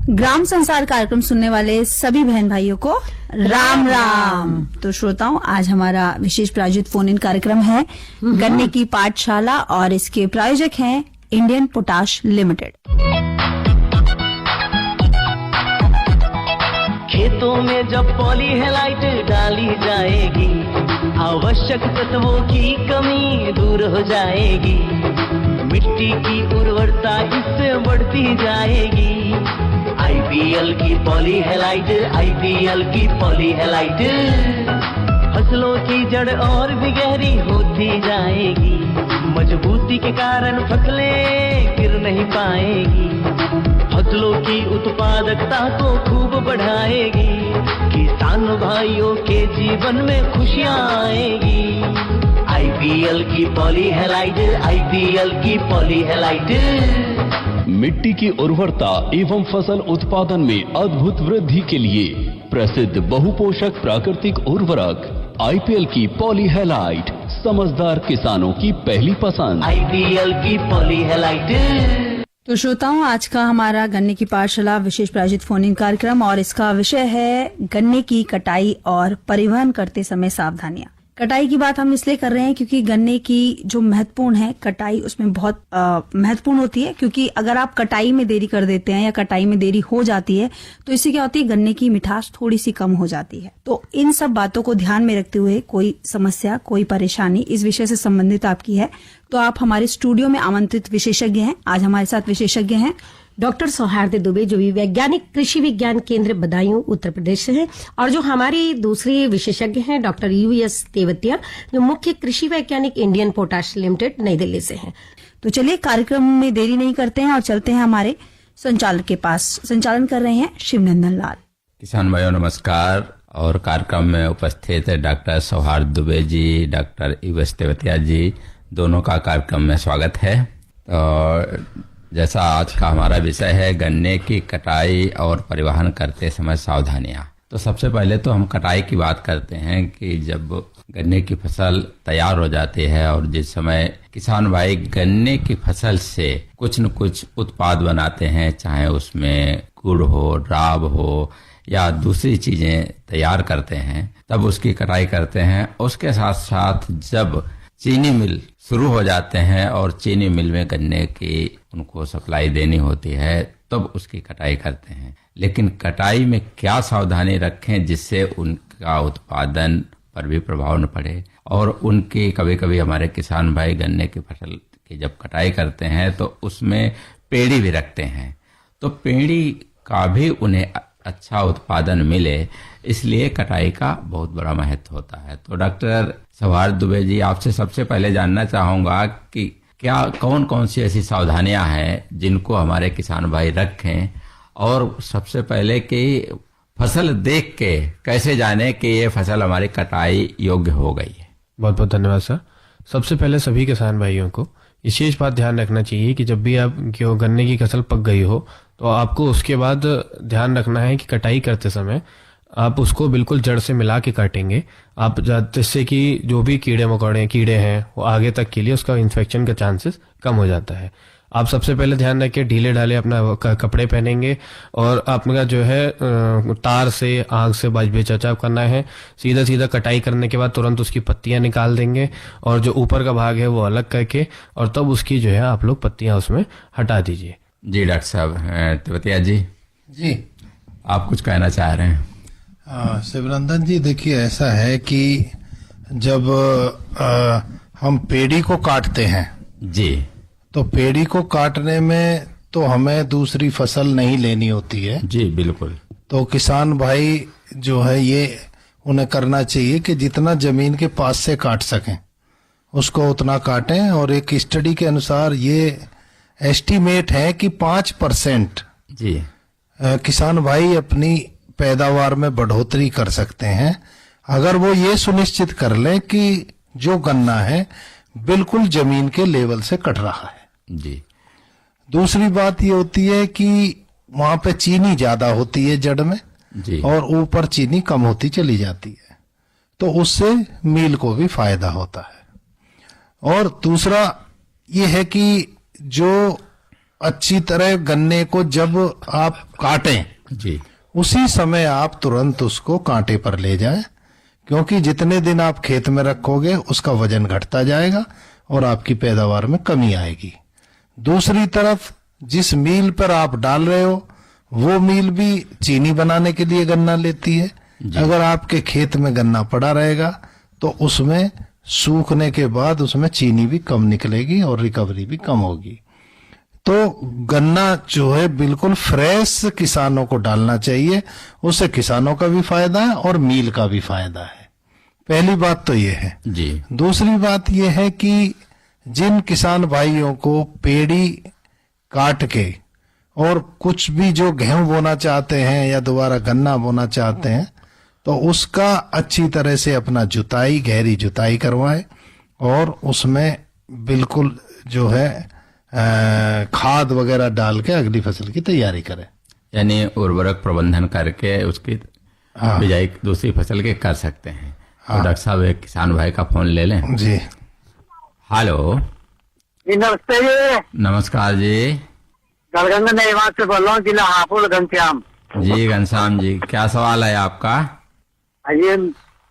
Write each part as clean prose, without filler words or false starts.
ग्राम संसार कार्यक्रम सुनने वाले सभी बहन भाइयों को राम राम। तो श्रोताओं, आज हमारा विशेष प्रायोजित फोन इन कार्यक्रम है गन्ने की पाठशाला और इसके प्रायोजक हैं इंडियन पोटाश लिमिटेड। खेतों में जब पॉलीहेलाइट डाली जाएगी, आवश्यक तत्वों की कमी दूर हो जाएगी, मिट्टी की उर्वरता इससे बढ़ती जाएगी। आईपीएल की पॉलीहेलाइट, आईपीएल की पॉलीहेलाइट, फसलों की जड़ और भी गहरी होती जाएगी, मजबूती के कारण फसलें गिर नहीं पाएगी, फसलों की उत्पादकता को खूब बढ़ाएगी, किसान भाइयों के जीवन में खुशियां आएगी। आईपीएल की पॉलीहेलाइट, आईपीएल की पॉलीहेलाइट मिट्टी की उर्वरता एवं फसल उत्पादन में अद्भुत वृद्धि के लिए प्रसिद्ध बहुपोषक प्राकृतिक उर्वरक आईपीएल की पॉलीहेलाइट समझदार किसानों की पहली पसंद। आईपीएल की पॉलीहेलाइट। तो श्रोताओं, आज का हमारा गन्ने की पाठशाला विशेष प्रायोजित फोन इन कार्यक्रम और इसका विषय है गन्ने की कटाई और परिवहन करते समय सावधानियां। कटाई की बात हम इसलिए कर रहे हैं क्योंकि गन्ने की जो महत्वपूर्ण है कटाई उसमें बहुत महत्वपूर्ण होती है, क्योंकि अगर आप कटाई में देरी कर देते हैं या कटाई में देरी हो जाती है तो इससे क्या होती है, गन्ने की मिठास थोड़ी सी कम हो जाती है। तो इन सब बातों को ध्यान में रखते हुए कोई समस्या, कोई परेशानी इस विषय से संबंधित आपकी है तो आप हमारे स्टूडियो में आमंत्रित विशेषज्ञ हैं। आज हमारे साथ विशेषज्ञ हैं डॉक्टर सौहार्द दुबे, जो भी वैज्ञानिक कृषि विज्ञान केंद्र बदायूं उत्तर प्रदेश से हैं, और जो हमारे दूसरे विशेषज्ञ हैं डॉक्टर यूएस तेवतिया, जो मुख्य कृषि वैज्ञानिक इंडियन पोटाश लिमिटेड नई दिल्ली से हैं। तो चलिए कार्यक्रम में देरी नहीं करते हैं और चलते हैं हमारे संचालक के पास। संचालन कर रहे हैं शिवनंदन लाल। किसान भाइयों नमस्कार। और कार्यक्रम में उपस्थित डॉक्टर सौहार्द दुबे जी, डॉक्टर यूएस तेवतिया जी, दोनों का कार्यक्रम में स्वागत है। और जैसा आज का हमारा विषय है गन्ने की कटाई और परिवहन करते समय सावधानियां, तो सबसे पहले तो हम कटाई की बात करते हैं कि जब गन्ने की फसल तैयार हो जाती है और जिस समय किसान भाई गन्ने की फसल से कुछ न कुछ उत्पाद बनाते हैं, चाहे उसमें गुड़ हो, राब हो या दूसरी चीजें तैयार करते हैं, तब उसकी कटाई करते हैं। उसके साथ साथ जब चीनी मिल शुरू हो जाते हैं और चीनी मिल में गन्ने की उनको सप्लाई देनी होती है, तब उसकी कटाई करते हैं। लेकिन कटाई में क्या सावधानी रखें जिससे उनका उत्पादन पर भी प्रभाव न पड़े। और उनकी कभी कभी हमारे किसान भाई गन्ने की फसल की जब कटाई करते हैं तो उसमें पेड़ी भी रखते हैं, तो पेड़ी का भी उन्हें अच्छा उत्पादन मिले, इसलिए कटाई का बहुत बड़ा महत्व होता है। तो डॉक्टर सौहार्द दुबे जी, आपसे सबसे पहले जानना चाहूंगा कि क्या कौन कौन सी ऐसी सावधानियां हैं जिनको हमारे किसान भाई रखें, और सबसे पहले कि फसल देख के कैसे जाने कि ये फसल हमारी कटाई योग्य हो गई है। बहुत बहुत धन्यवाद सर। सबसे पहले सभी किसान भाइयों को विशेष बात ध्यान रखना चाहिए कि जब भी आप गन्ने की फसल पक गई हो तो आपको उसके बाद ध्यान रखना है कि कटाई करते समय आप उसको बिल्कुल जड़ से मिला के काटेंगे आप, जिससे कि जो भी कीड़े हैं वो आगे तक के लिए उसका इन्फेक्शन का चांसेस कम हो जाता है। आप सबसे पहले ध्यान रखें ढीले ढाले अपना कपड़े पहनेंगे और आपका जो है तार से आग से बचाव करना है। सीधा सीधा कटाई करने के बाद तुरंत उसकी पत्तियां निकाल देंगे और जो ऊपर का भाग है वो अलग करके, और तब उसकी जो है आप लोग पत्तियां उसमें हटा दीजिए। जी डॉक्टर साहब तेवतिया जी, आप कुछ कहना चाह रहे हैं? शिवनंदन जी, देखिए ऐसा है कि जब हम पेड़ी को काटते हैं जी, तो पेड़ी को काटने में तो हमें दूसरी फसल नहीं लेनी होती है। जी बिल्कुल। तो किसान भाई जो है ये उन्हें करना चाहिए कि जितना जमीन के पास से काट सकें उसको उतना काटें। और एक स्टडी के अनुसार ये एस्टीमेट है कि 5% जी किसान भाई अपनी पैदावार में बढ़ोतरी कर सकते हैं अगर वो ये सुनिश्चित कर लें कि जो गन्ना है बिल्कुल जमीन के लेवल से कट रहा है। जी। दूसरी बात ये होती है कि वहां पे चीनी ज्यादा होती है जड़ में जी, और ऊपर चीनी कम होती चली जाती है, तो उससे मील को भी फायदा होता है। और दूसरा ये है कि जो अच्छी तरह गन्ने को जब आप काटें जी उसी समय आप तुरंत उसको कांटे पर ले जाएं, क्योंकि जितने दिन आप खेत में रखोगे उसका वजन घटता जाएगा और आपकी पैदावार में कमी आएगी। दूसरी तरफ जिस मील पर आप डाल रहे हो वो मील भी चीनी बनाने के लिए गन्ना लेती है। अगर आपके खेत में गन्ना पड़ा रहेगा तो उसमें सूखने के बाद उसमें चीनी भी कम निकलेगी और रिकवरी भी कम होगी। तो गन्ना जो है बिल्कुल फ्रेश किसानों को डालना चाहिए, उससे किसानों का भी फायदा है और मील का भी फायदा है। पहली बात तो ये है। जी दूसरी बात ये है कि जिन किसान भाइयों को पेड़ी काट के और कुछ भी जो गेहूं बोना चाहते हैं या दोबारा गन्ना बोना चाहते हैं तो उसका अच्छी तरह से अपना जुताई, गहरी जुताई करवाए और उसमें बिल्कुल जो है खाद वगैरह डाल के अगली फसल की तैयारी करें। यानी उर्वरक प्रबंधन करके उसकी बिजाई दूसरी फसल के कर सकते हैं। तो डॉक्टर साहब एक किसान भाई का फोन ले लें। जी हेलो जी नमस्ते जी। नमस्कार जी। गलगंगा नेवास से बोल रहा हूँ, जिला हापुड़ घनश्याम। जी घनश्याम जी, क्या सवाल है आपका? ये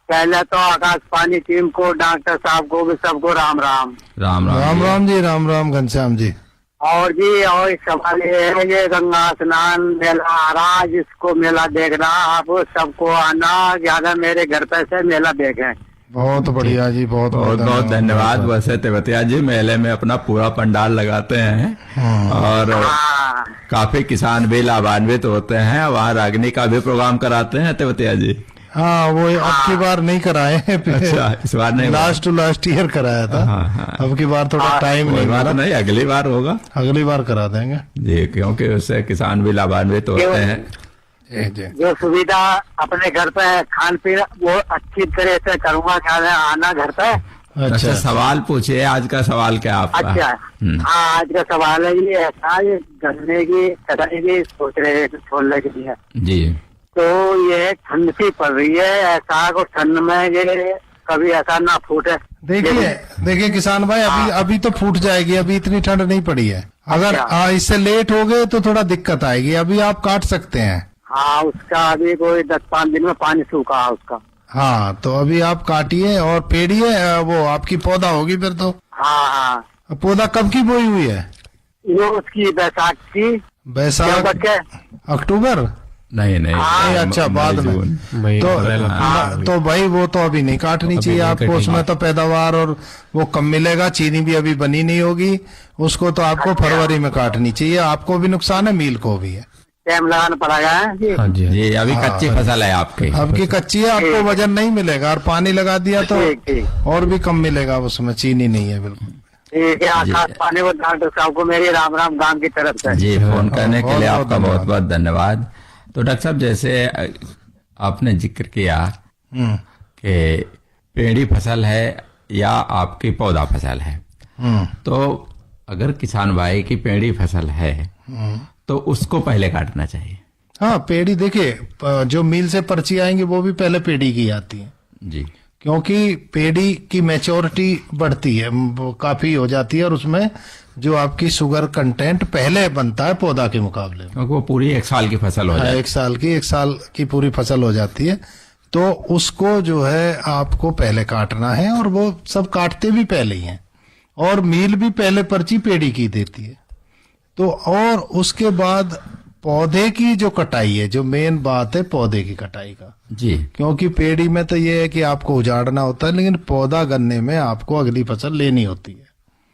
पहले तो आकाशवाणी टीम को, डॉक्टर साहब को भी सबको राम राम। राम राम राम राम जी, राम राम घनश्याम जी। और जी और एक सवाल ये है, ये गंगा स्नान मेला आ रहा, जिसको मेला देखना आप सबको आना, ज्यादा मेरे घर पे से मेला देखें। बहुत बढ़िया जी, बहुत बहुत बहुत धन्यवाद। वैसे तेवतिया जी मेले में अपना पूरा पंडाल लगाते हैं और काफी किसान भी लाभान्वित होते हैं। वहाँ रागनी का भी प्रोग्राम कराते हैं तेवतिया जी। हाँ, वो अब की बार नहीं कराए हैं। अच्छा, इस बार नहीं, लास्ट टू लास्ट ईयर कराया था। हाँ। अब की बार थोड़ा टाइम नहीं बात मिला। नहीं, अगली बार होगा। अगली बार करा देंगे जी, क्योंकि उससे किसान भी लाभान्वित होते हैं। जो सुविधा अपने घर पे खान पीन वो अच्छी तरह से करूंगा, क्या आना घर पे। अच्छा, सवाल पूछिए, आज का सवाल क्या आपका? अच्छा, हाँ आज का सवाल है ये ऐसा, ये गन्ने की कटाई की सोच रहे हैं छोड़ने के लिए जी। तो ये ठंड सी पड़ रही है, ऐसा को ठंड में ये कभी ऐसा ना फूटे। देखिए किसान भाई, अभी तो फूट जाएगी, अभी इतनी ठंड नहीं पड़ी है। अगर इससे लेट हो गए तो थोड़ा दिक्कत आएगी। अभी आप काट सकते हैं। हाँ, उसका अभी कोई 10-5 दिन में पानी सूखा है उसका। हाँ, तो अभी आप काटिए और पेड़िए, वो आपकी पौधा होगी फिर तो। हाँ। पौधा कब की बोई हुई है? ये उसकी बैसाख की। बैसाख, अक्टूबर? नहीं, अच्छा, बाद में तो भाई वो तो अभी नहीं काटनी चाहिए आपको। उसमें तो पैदावार और वो कम मिलेगा, चीनी भी अभी बनी नहीं होगी। उसको तो आपको फरवरी में काटनी चाहिए। आपको भी नुकसान है, मील को भी है। टाइम लगाना पड़ेगा जी। हाँ जी, अभी कच्ची फसल है आपकी। आपकी कच्ची है, आपको वजन नहीं मिलेगा और पानी लगा दिया तो और भी कम मिलेगा। उसमें चीनी नहीं है बिल्कुल। ठीक है, आकाश पानी को डॉक्टर साहब को मेरी राम राम गांव की तरफ से। जी, फोन करने के लिए आपका बहुत बहुत धन्यवाद। तो डॉक्टर साहब, जैसे आपने जिक्र किया कि पेड़ी फसल है या आपकी पौधा फसल है, तो अगर किसान भाई की पेड़ी फसल है तो उसको पहले काटना चाहिए। हाँ, पेड़ी देखिए, जो मिल से पर्ची आएंगी वो भी पहले पेड़ी की आती है जी, क्योंकि पेड़ी की मैच्योरिटी बढ़ती है, वो काफी हो जाती है और उसमें जो आपकी शुगर कंटेंट पहले बनता है पौधा के मुकाबले में, क्योंकि वो पूरी 1 साल की फसल हो जाती है। 1 साल की पूरी फसल हो जाती है। तो उसको जो है आपको पहले काटना है और वो सब काटते भी पहले ही हैं और मील भी पहले पर्ची पेड़ी की देती है। तो और उसके बाद पौधे की जो कटाई है, जो मेन बात है पौधे की कटाई का जी, क्योंकि पेड़ी में तो ये है कि आपको उजाड़ना होता है, लेकिन पौधा गन्ने में आपको अगली फसल लेनी होती है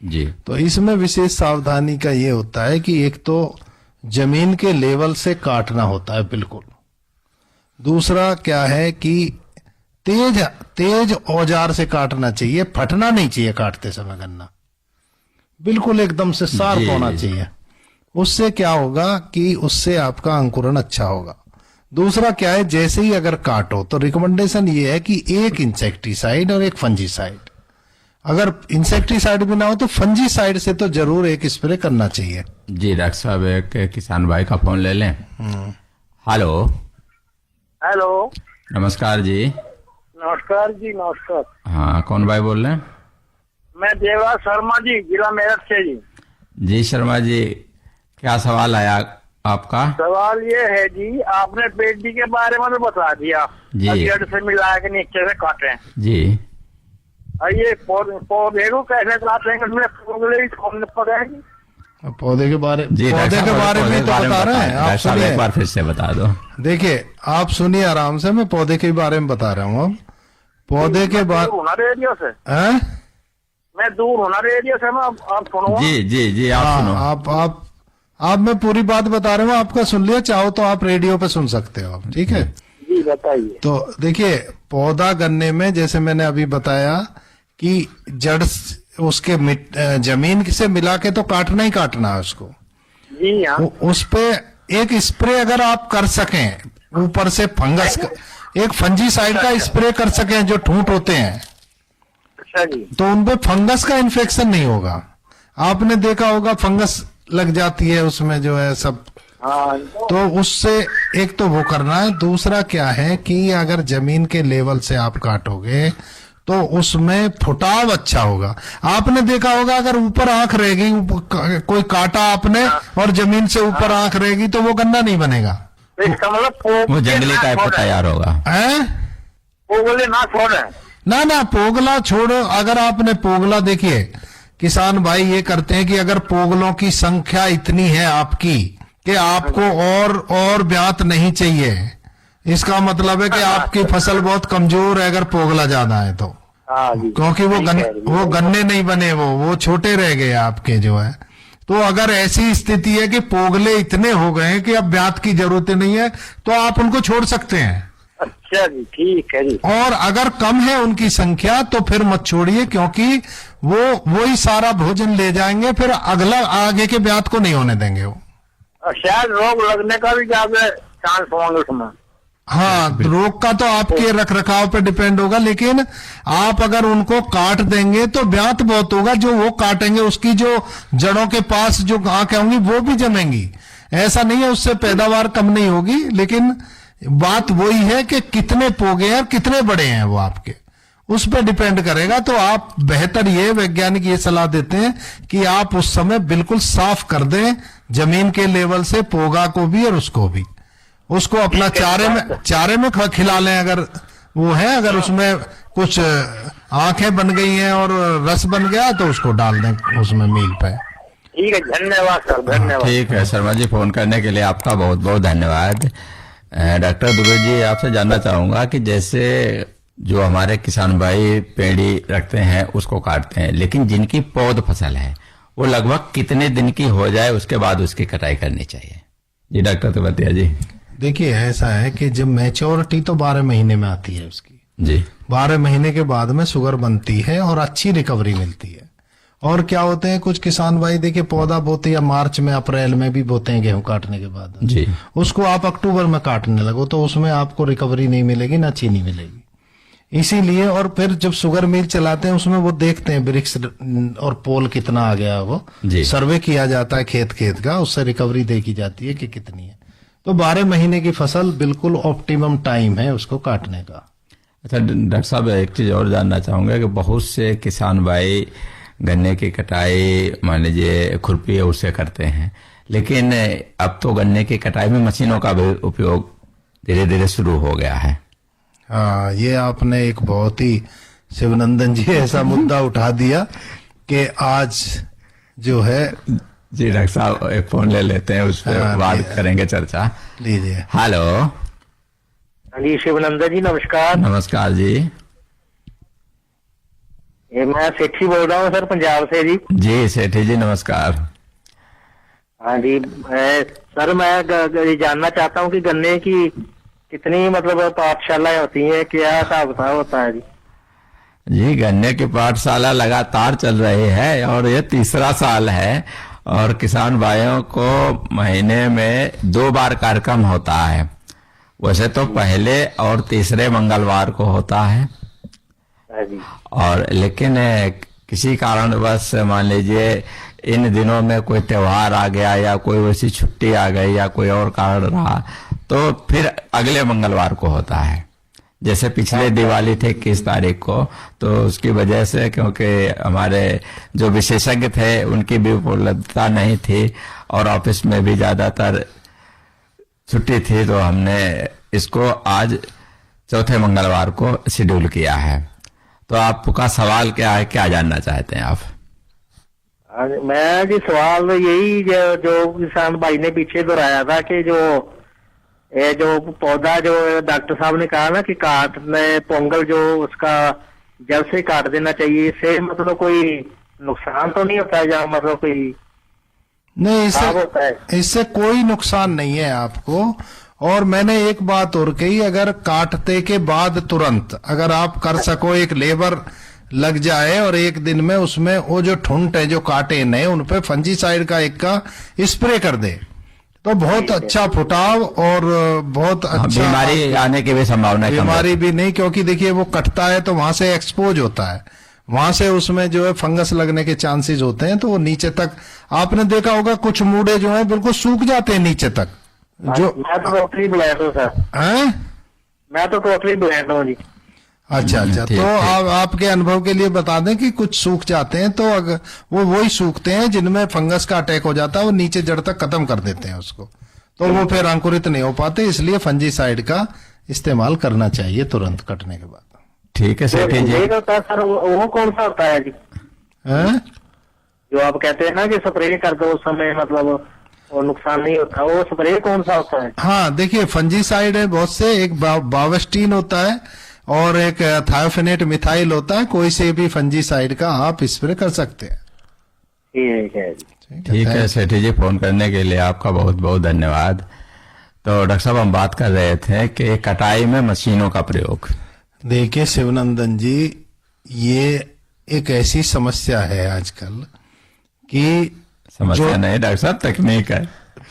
जी। तो इसमें विशेष सावधानी का ये होता है कि एक तो जमीन के लेवल से काटना होता है बिल्कुल। दूसरा क्या है कि तेज औजार से काटना चाहिए, फटना नहीं चाहिए काटते समय गन्ना, बिल्कुल एकदम से शार्प होना चाहिए। उससे क्या होगा कि उससे आपका अंकुरण अच्छा होगा। दूसरा क्या है, जैसे ही अगर काटो तो रिकमेंडेशन ये है कि एक इंसेक्टिसाइड और एक फंजीसाइड, अगर इंसेक्टिसाइड भी ना हो तो फंजीसाइड से तो जरूर एक स्प्रे करना चाहिए। जी डॉक्टर साहब, एक किसान भाई का फोन ले लें। हेलो। हेलो, नमस्कार जी। नमस्कार जी, नमस्कार। हाँ, कौन भाई बोल रहे हैं? मैं देवा शर्मा जी, जिला मेरठ से जी। जी शर्मा जी, क्या सवाल आया आपका? सवाल ये है जी, आपने पेटी के बारे में तो बता दिया जी। जड़ से मिला के नीचे से काटे जी। और ये पौधे को कैसे काटेंगे, उसमें पोगले कौन पड़ेगी? पौधे के बारे जी पौधे के बारे में तो बता रहे हैं आप, एक सुनिए। बार फिर से बता दो। देखिए आप सुनिए आराम से, मैं पौधे के बारे में बता रहा हूँ। अब पौधे के बारे दूर होना रेडियो से, हैं? मैं दूर होना रेडियो से, मैं आप सुनो। जी जी जी, आप हाँ, सुनो। आप मैं पूरी बात बता रहा हूँ, आपका सुन लिया, चाहो तो आप रेडियो पे सुन सकते हो आप, ठीक है? जी बताइए। तो देखिए पौधा गन्ने में जैसे मैंने अभी बताया कि जड़ उसके जमीन से मिला के तो काटना ही काटना है उसको। जी हाँ। उस पे एक स्प्रे अगर आप कर सकें, ऊपर से फंगस का एक फंजीसाइड का स्प्रे कर सकें जो ठूंठ होते हैं, अच्छा जी। तो उनपे फंगस का इन्फेक्शन नहीं होगा। आपने देखा होगा फंगस लग जाती है उसमें जो है सब, हाँ तो उससे एक तो वो करना है। दूसरा क्या है कि अगर जमीन के लेवल से आप काटोगे तो उसमें फुटाव अच्छा होगा। आपने देखा होगा अगर ऊपर आंख रहेगी, कोई काटा आपने और जमीन से ऊपर आंख रहेगी तो वो गन्ना नहीं बनेगा, तो इसका मतलब वो जंगली टाइप का तैयार होगा। हैं? पोगले ना छोड़े। ना पोगला छोड़ो। अगर आपने पोगला, देखिए किसान भाई ये करते हैं कि अगर पोगलों की संख्या इतनी है आपकी कि आपको और ब्यात नहीं चाहिए, इसका मतलब है कि आपकी फसल बहुत कमजोर है अगर पोगला ज्यादा है तो। हाँ जी। क्योंकि वो गन्ने नहीं बने, वो छोटे रह गए आपके जो है। तो अगर ऐसी स्थिति है कि पोगले इतने हो गए हैं कि अब ब्यात की जरूरत नहीं है तो आप उनको छोड़ सकते हैं। अच्छा जी, ठीक है जी। और अगर कम है उनकी संख्या तो फिर मत छोड़िए, क्योंकि वो ही सारा भोजन ले जाएंगे, फिर अगला आगे के ब्यात को नहीं होने देंगे वो। और शायद रोग लगने का भी ज्यादा चांस होंगे उसमें। हाँ, रोग का तो आपके रख रखाव पे डिपेंड होगा, लेकिन आप अगर उनको काट देंगे तो ब्यात बहुत होगा। जो वो काटेंगे उसकी जो जड़ों के पास जो आंखें होंगी वो भी जमेंगी। ऐसा नहीं है उससे पैदावार कम नहीं होगी, लेकिन बात वही है कि कितने पोगे हैं और कितने बड़े हैं वो आपके, उस पर डिपेंड करेगा। तो आप बेहतर ये वैज्ञानिक ये सलाह देते हैं कि आप उस समय बिल्कुल साफ कर दें जमीन के लेवल से पोगा को भी और उसको भी, उसको अपना चारे में खिला लें अगर वो है। अगर उसमें कुछ आंखें बन गई हैं और रस बन गया तो उसको डाल दें उसमें मील पे। ठीक है, धन्यवाद सर, धन्यवाद। ठीक है शर्मा जी, फोन करने के लिए आपका बहुत बहुत धन्यवाद। डॉक्टर दुबे जी, आपसे जानना चाहूंगा कि जैसे जो हमारे किसान भाई पेड़ी रखते हैं उसको काटते हैं, लेकिन जिनकी पौध फसल है वो लगभग कितने दिन की हो जाए उसके बाद उसकी कटाई करनी चाहिए? जी डॉक्टर तिवतिया जी। देखिए ऐसा है कि जब मैच्योरिटी तो 12 महीने में आती है उसकी जी, 12 महीने के बाद में शुगर बनती है और अच्छी रिकवरी मिलती है। और क्या होते हैं कुछ किसान भाई, देखिए पौधा बोते या मार्च में अप्रैल में भी बोते हैं गेहूं काटने के बाद जी, उसको आप अक्टूबर में काटने लगो तो उसमें आपको रिकवरी नहीं मिलेगी, ना चीनी मिलेगी। इसीलिए और फिर जब शुगर मिल चलाते हैं उसमें वो देखते हैं ब्रिक्स और पोल कितना आ गया, वो सर्वे किया जाता है खेत का, उससे रिकवरी देखी जाती है कि कितनी है। तो 12 महीने की फसल बिल्कुल ऑप्टिमम टाइम है उसको काटने का। अच्छा डॉक्टर साहब, एक चीज और जानना चाहूंगा कि बहुत से किसान भाई गन्ने की कटाई मान लीजिए खुरपी है उससे करते हैं, लेकिन अब तो गन्ने की कटाई में मशीनों का भी उपयोग धीरे धीरे शुरू हो गया है। हाँ, ये आपने एक बहुत ही शिवनंदन जी ऐसा मुद्दा उठा दिया कि आज जो है। जी डॉक्टर साहब, एक फोन ले लेते हैं, उस पर बात करेंगे, चर्चा लीजिए। हेलो जी शिवनंदन जी, नमस्कार। नमस्कार जी। ये मैं सेठी बोल रहा हूँ सर, पंजाब से जी। जी सेठी जी नमस्कार। हाँ जी, सर मैं ये जानना चाहता हूँ कि गन्ने की कितनी मतलब पाठशालाएं होती हैं, क्या हिसाब किताब होता है जी? जी गन्ने की पाठशाला लगातार चल रही है और ये 3रा साल है, और किसान भाइयों को महीने में 2 बार कार्यक्रम होता है। वैसे तो पहले और तीसरे मंगलवार को होता है, और लेकिन किसी कारणवश मान लीजिए इन दिनों में कोई त्योहार आ गया या कोई वैसी छुट्टी आ गई या कोई और कारण रहा तो फिर अगले मंगलवार को होता है। जैसे पिछले दिवाली थे 21 तारीख को, तो उसकी वजह से क्योंकि हमारे जो विशेषज्ञ थे उनकी भी उपलब्धता नहीं थी और ऑफिस में भी ज्यादातर छुट्टी थी, तो हमने इसको आज चौथे मंगलवार को शेड्यूल किया है। तो आपका सवाल क्या है, क्या जानना चाहते हैं आप? मैं जी सवाल यही जो किसान भाई ने पीछे दोहराया था कि जो पौधा जो डॉक्टर साहब ने कहा ना कि काटने पोंगल जो उसका जड़ से काट देना चाहिए, इससे मतलब कोई नुकसान तो नहीं होता है, या मतलब कोई नहीं, होता है? इससे कोई नुकसान नहीं है आपको। और मैंने एक बात और कही, अगर काटते के बाद तुरंत अगर आप कर सको, एक लेबर लग जाए और एक दिन में उसमें वो जो ठुंट है जो काटे नए उन पे फंजीसाइड का एक का स्प्रे कर दे, तो बहुत अच्छा फुटाव और बहुत अच्छा बीमारी आने की भी संभावना है। बीमारी भी नहीं, क्योंकि देखिए वो कटता है तो वहां से एक्सपोज होता है, वहां से उसमें जो है फंगस लगने के चांसेस होते हैं, तो वो नीचे तक आपने देखा होगा कुछ मूड़े जो है बिल्कुल सूख जाते हैं नीचे तक। जो मैं तो टोटली ब्लैंड हूँ सर। हैं? मैं तो टोटली ब्लैंड हूँ जी। अच्छा, तो आपके अनुभव के लिए बता दें कि कुछ सूख जाते हैं, तो अगर वो वही सूखते हैं जिनमें फंगस का अटैक हो जाता है, वो नीचे जड़ तक खत्म कर देते हैं उसको, तो वो फिर अंकुरित नहीं हो पाते, इसलिए फंजीसाइड का इस्तेमाल करना चाहिए तुरंत कटने के बाद। ठीक है सेठी जी। सर वो कौन सा होता है जी? जो आप कहते हैं ना कि स्प्रे कर दो उस समय, मतलब और नुकसान नहीं होता, वो स्प्रे कौन सा होता है? हाँ, देखिए फंजीसाइड है बहुत से, एक बावेस्टीन होता है और एक थायोफेनेट मिथाइल होता है, कोई से भी फंजीसाइड का आप स्प्रे कर सकते हैं। ठीक है, ठीक है सेठी जी, फोन करने के लिए आपका बहुत बहुत धन्यवाद। तो डॉक्टर साहब हम बात कर रहे थे कि कटाई में मशीनों का प्रयोग। देखिए शिवनंदन जी, ये एक ऐसी समस्या है आजकल कि समस्या नहीं डॉक्टर साहब, तकनीक है।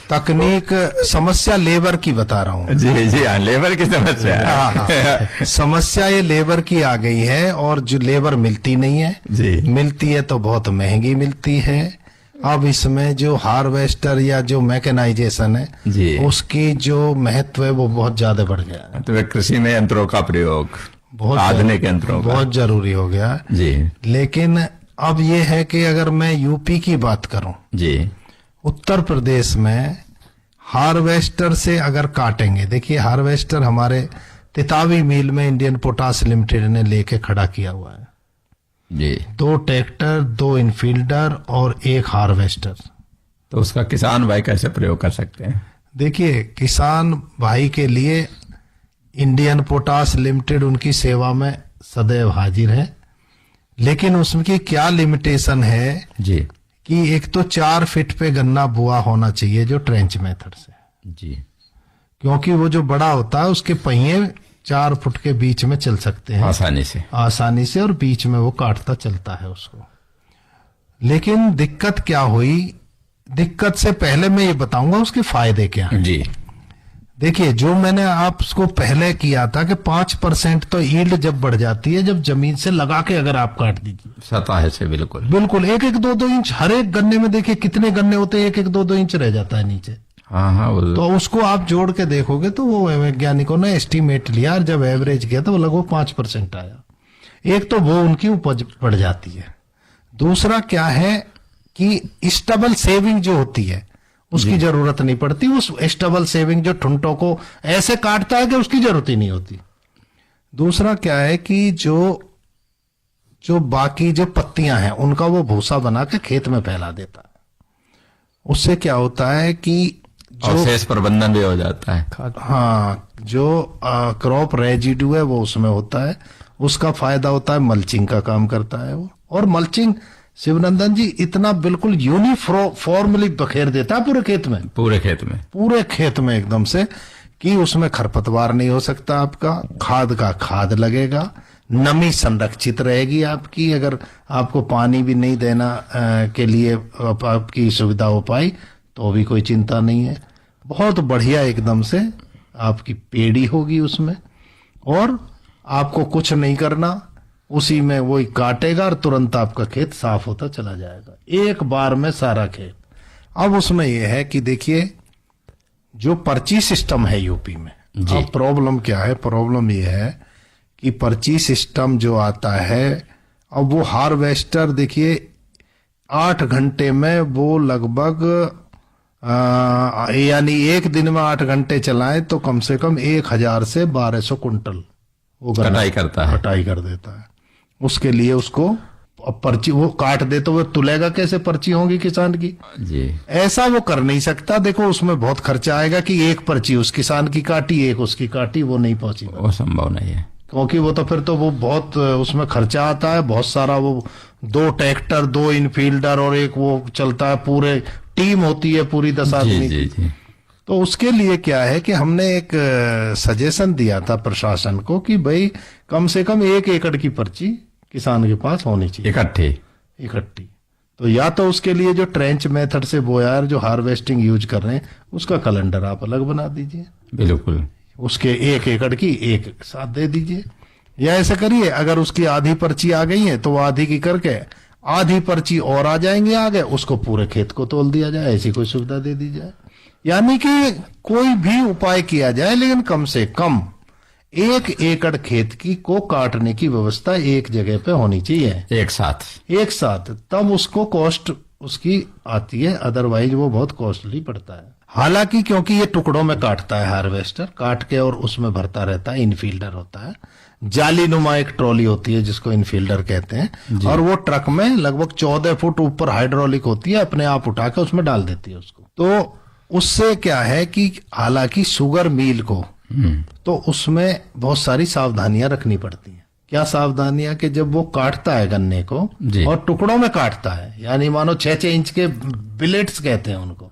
तकनीक समस्या लेबर की बता रहा हूँ। जी हाँ, लेबर की समस्या है। हाँ, समस्या ये लेबर की आ गई है, और जो लेबर मिलती नहीं है जी, मिलती है तो बहुत महंगी मिलती है। अब इसमें जो हार्वेस्टर या जो मैकेनाइजेशन है जी, उसकी जो महत्व है वो बहुत ज्यादा बढ़ गया है। तो कृषि में यंत्रों का प्रयोग, बहुत आधुनिक यंत्रों का बहुत जरूरी हो गया है जी। लेकिन अब ये है कि अगर मैं यूपी की बात करूं जी, उत्तर प्रदेश में हार्वेस्टर से अगर काटेंगे, देखिए हार्वेस्टर हमारे तितावी मिल में इंडियन पोटास लिमिटेड ने लेके खड़ा किया हुआ है जी। 2 ट्रैक्टर, 2 इनफील्डर और 1 हार्वेस्टर। तो उसका किसान भाई कैसे प्रयोग कर सकते हैं? देखिए किसान भाई के लिए इंडियन पोटास लिमिटेड उनकी सेवा में सदैव हाजिर है, लेकिन उसकी क्या लिमिटेशन है जी कि एक तो 4 फीट पे गन्ना बुआ होना चाहिए जो ट्रेंच मेथड से, जी, क्योंकि वो जो बड़ा होता है उसके पहिए 4 फुट के बीच में चल सकते हैं आसानी से और बीच में वो काटता चलता है उसको। लेकिन दिक्कत क्या हुई, दिक्कत से पहले मैं ये बताऊंगा उसके फायदे क्या हैं। जी, देखिए जो मैंने आपको पहले किया था कि 5% तो यील्ड जब बढ़ जाती है जब जमीन से लगा के अगर आप काट दीजिए सतह से, बिल्कुल 1-1, 2-2 इंच हर एक गन्ने में। देखिए कितने गन्ने होते हैं 1-1, 2-2 इंच रह जाता है नीचे। हाँ, तो उसको आप जोड़ के देखोगे तो वो वैज्ञानिकों ने एस्टीमेट लिया और जब एवरेज किया तो वो लगभग 5% आया। एक तो वो उनकी उपज बढ़ जाती है, दूसरा क्या है कि स्टबल सेविंग जो होती है उसकी जरूरत नहीं पड़ती। उस स्टबल सेविंग जो ठुंटों को ऐसे काटता है कि उसकी जरूरत ही नहीं होती। दूसरा क्या है कि जो बाकी जो पत्तियां हैं उनका वो भूसा बना के खेत में फैला देता है। उससे क्या होता है कि जो शेष प्रबंधन भी हो जाता है। हाँ, जो क्रॉप रेजिड्यू है वो उसमें होता है, उसका फायदा होता है, मल्चिंग का काम करता है वो। और मल्चिंग शिवनंदन जी इतना बिल्कुल यूनिफॉर्मली बखेर देता है पूरे खेत में एकदम से कि उसमें खरपतवार नहीं हो सकता आपका, खाद का खाद लगेगा, नमी संरक्षित रहेगी आपकी। अगर आपको पानी भी नहीं देना के लिए आपकी सुविधा हो पाई तो भी कोई चिंता नहीं है। बहुत बढ़िया एकदम से आपकी पेड़ी होगी उसमें, और आपको कुछ नहीं करना, उसी में वही काटेगा और तुरंत आपका खेत साफ होता चला जाएगा, एक बार में सारा खेत। अब उसमें यह है कि देखिए जो पर्ची सिस्टम है यूपी में, अब प्रॉब्लम क्या है, प्रॉब्लम यह है कि पर्ची सिस्टम जो आता है, अब वो हार्वेस्टर देखिए 8 घंटे में वो लगभग यानी एक दिन में 8 घंटे चलाएं तो कम से कम 1000 से 1200 कुंटल वो कटाई करता है, कटाई कर देता है। उसके लिए उसको अब पर्ची वो काट दे तो वो तुलेगा कैसे, पर्ची होगी किसान की जी। ऐसा वो कर नहीं सकता। देखो उसमें बहुत खर्चा आएगा कि एक पर्ची उस किसान की काटी एक उसकी काटी, वो नहीं पहुंची, वो संभव नहीं है, क्योंकि वो तो फिर तो वो बहुत उसमें खर्चा आता है, बहुत सारा, वो 2 ट्रैक्टर 2 इनफील्डर और एक वो चलता है, पूरे टीम होती है पूरी 10 आदमी जी, की। जी। तो उसके लिए क्या है कि हमने एक सजेशन दिया था प्रशासन को कि भाई कम से कम 1 एकड़ की पर्ची किसान के पास होनी चाहिए इकट्ठी। तो या तो उसके लिए जो ट्रेंच मेथड से बोया है, जो हार्वेस्टिंग यूज कर रहे हैं, उसका कैलेंडर आप अलग बना दीजिए, बिल्कुल उसके 1 एकड़ की एक साथ दे दीजिए। या ऐसा करिए, अगर उसकी आधी पर्ची आ गई है तो वो आधी की करके आधी पर्ची और आ जाएंगे आगे, उसको पूरे खेत को तोल दिया जाए, ऐसी कोई सुविधा दे दी जाए। यानी कि कोई भी उपाय किया जाए, लेकिन कम से कम 1 एकड़ खेत की को काटने की व्यवस्था एक जगह पे होनी चाहिए, एक साथ, तब उसको कॉस्ट उसकी आती है, अदरवाइज वो बहुत कॉस्टली पड़ता है। हालांकि क्योंकि ये टुकड़ों में काटता है हार्वेस्टर, काट के और उसमें भरता रहता है, इनफील्डर होता है, जाली नुमा एक ट्रॉली होती है जिसको इनफील्डर कहते हैं, और वो ट्रक में लगभग 14 फुट ऊपर हाइड्रोलिक होती है, अपने आप उठा के उसमें डाल देती है उसको। तो उससे क्या है कि हालांकि शुगर मिल को तो उसमें बहुत सारी सावधानियां रखनी पड़ती हैं। क्या सावधानियां? कि जब वो काटता है गन्ने को और टुकड़ों में काटता है, यानी मानो 6-6 इंच के बिलेट्स कहते हैं उनको,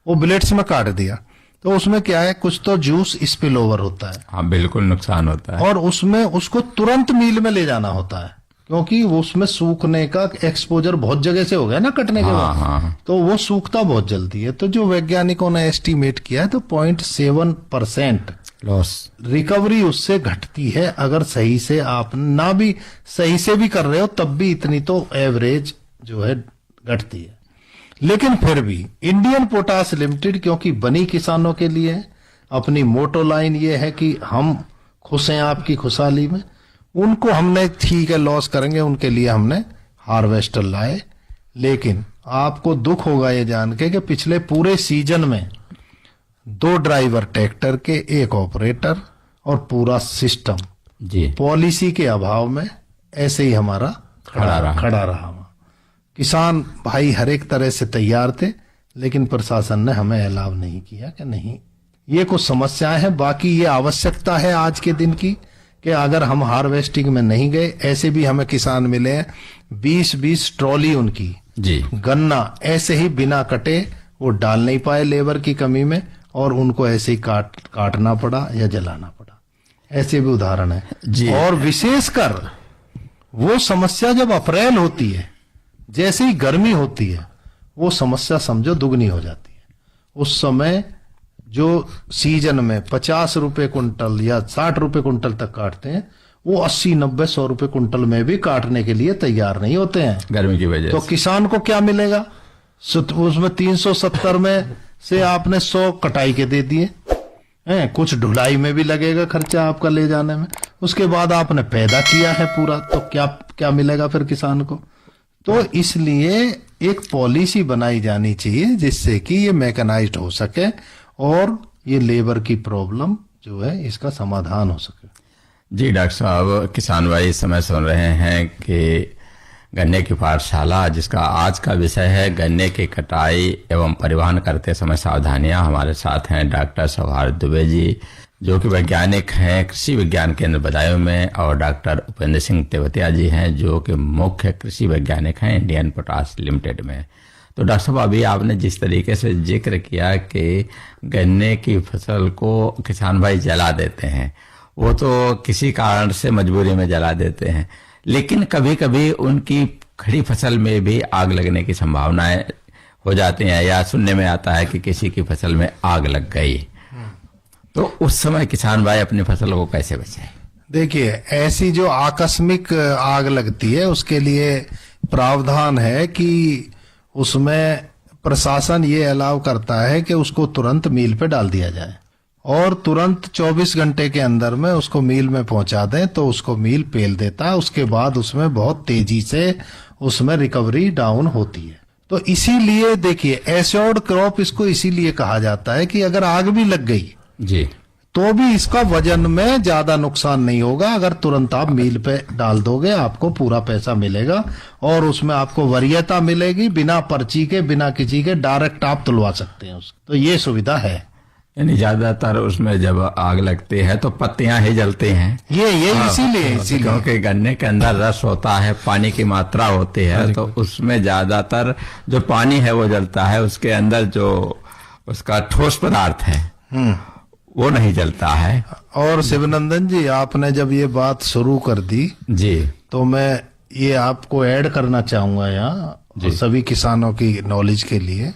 वो बिलेट्स में काट दिया, तो उसमें क्या है, कुछ तो जूस स्पिल ओवर होता है, हाँ बिल्कुल नुकसान होता है, और उसमें उसको तुरंत मिल में ले जाना होता है, क्योंकि वो उसमें सूखने का एक्सपोजर बहुत जगह से हो गया ना कटने के बाद, तो वो सूखता बहुत जल्दी है। तो जो वैज्ञानिकों ने एस्टीमेट किया है तो 0.7% लॉस रिकवरी उससे घटती है, अगर सही से आप ना भी सही से भी कर रहे हो तब भी इतनी तो एवरेज जो है घटती है। लेकिन फिर भी इंडियन पोटाश लिमिटेड क्योंकि बनी किसानों के लिए, अपनी मोटो लाइन ये है कि हम खुश हैं आपकी खुशहाली में, उनको हमने ठीक है लॉस करेंगे, उनके लिए हमने हार्वेस्टर लाए। लेकिन आपको दुख होगा ये जान के कि पिछले पूरे सीजन में 2 ड्राइवर ट्रैक्टर के, 1 ऑपरेटर और पूरा सिस्टम पॉलिसी के अभाव में ऐसे ही हमारा खड़ा रहा। किसान भाई हर एक तरह से तैयार थे, लेकिन प्रशासन ने हमें अलाव नहीं किया कि नहीं, ये कुछ समस्याएं हैं। बाकी ये आवश्यकता है आज के दिन की कि अगर हम हार्वेस्टिंग में नहीं गए, ऐसे भी हमें किसान मिले हैं 20-20 ट्रॉली उनकी गन्ना ऐसे ही बिना कटे वो डाल नहीं पाए लेबर की कमी में, और उनको ऐसे ही काटना पड़ा या जलाना पड़ा, ऐसे भी उदाहरण है। और विशेषकर वो समस्या जब अप्रैल होती है, जैसे ही गर्मी होती है, वो समस्या समझो दुगनी हो जाती है। उस समय जो सीजन में 50 रुपए कुंटल या 60 रुपए कुंटल तक काटते हैं, वो 80-90-100 रुपए कुंटल में भी काटने के लिए तैयार नहीं होते हैं गर्मी की वजह तो किसान को क्या मिलेगा? उसमें 370 में से आपने 100 कटाई के दे दिए हैं, कुछ ढुलाई में भी लगेगा खर्चा आपका ले जाने में, उसके बाद आपने पैदा किया है पूरा, तो क्या मिलेगा फिर किसान को? तो इसलिए एक पॉलिसी बनाई जानी चाहिए जिससे कि ये मैकेनाइज्ड हो सके और ये लेबर की प्रॉब्लम जो है इसका समाधान हो सके। जी डॉक्टर साहब, किसान भाई इस समय सुन रहे हैं कि गन्ने की पाठशाला, जिसका आज का विषय है गन्ने की कटाई एवं परिवहन करते समय सावधानियां। हमारे साथ हैं डॉक्टर सौहार्द दुबे जी, जो कि वैज्ञानिक हैं कृषि विज्ञान केंद्र बदायूं में, और डॉक्टर उपेंद्र सिंह तेवतिया जी हैं, जो कि मुख्य कृषि वैज्ञानिक हैं इंडियन पोटाश लिमिटेड में। तो डॉक्टर साहब, अभी आपने जिस तरीके से जिक्र किया कि गन्ने की फसल को किसान भाई जला देते हैं, वो तो किसी कारण से मजबूरी में जला देते हैं, लेकिन कभी कभी उनकी खड़ी फसल में भी आग लगने की संभावनाएं हो जाती हैं, या सुनने में आता है कि किसी की फसल में आग लग गई, तो उस समय किसान भाई अपनी फसल को कैसे बचाए? देखिए, ऐसी जो आकस्मिक आग लगती है उसके लिए प्रावधान है कि उसमें प्रशासन ये अलाउ करता है कि उसको तुरंत मिल पे डाल दिया जाए, और तुरंत 24 घंटे के अंदर में उसको मिल में पहुंचा दें तो उसको मिल पेल देता है। उसके बाद उसमें बहुत तेजी से उसमें रिकवरी डाउन होती है। तो इसीलिए देखिए एश्योर्ड क्रॉप इसको इसीलिए कहा जाता है कि अगर आग भी लग गई जी तो भी इसका वजन में ज्यादा नुकसान नहीं होगा। अगर तुरंत आप मील पे डाल दोगे आपको पूरा पैसा मिलेगा और उसमें आपको वरीयता मिलेगी, बिना पर्ची के बिना किसी के डायरेक्ट आप तुलवा सकते हैं उसको। तो ये सुविधा है। यानी ज्यादातर उसमें जब आग लगती है तो पत्तियां ही जलती हैं। ये इसीलिए क्योंकि गन्ने के अंदर रस होता है, पानी की मात्रा होती है, तो उसमें ज्यादातर जो पानी है वो जलता है, उसके अंदर जो उसका ठोस पदार्थ है वो नहीं जलता है। और शिवनंदन जी, आपने जब ये बात शुरू कर दी जी तो मैं ये आपको ऐड करना चाहूंगा यहाँ सभी किसानों की नॉलेज के लिए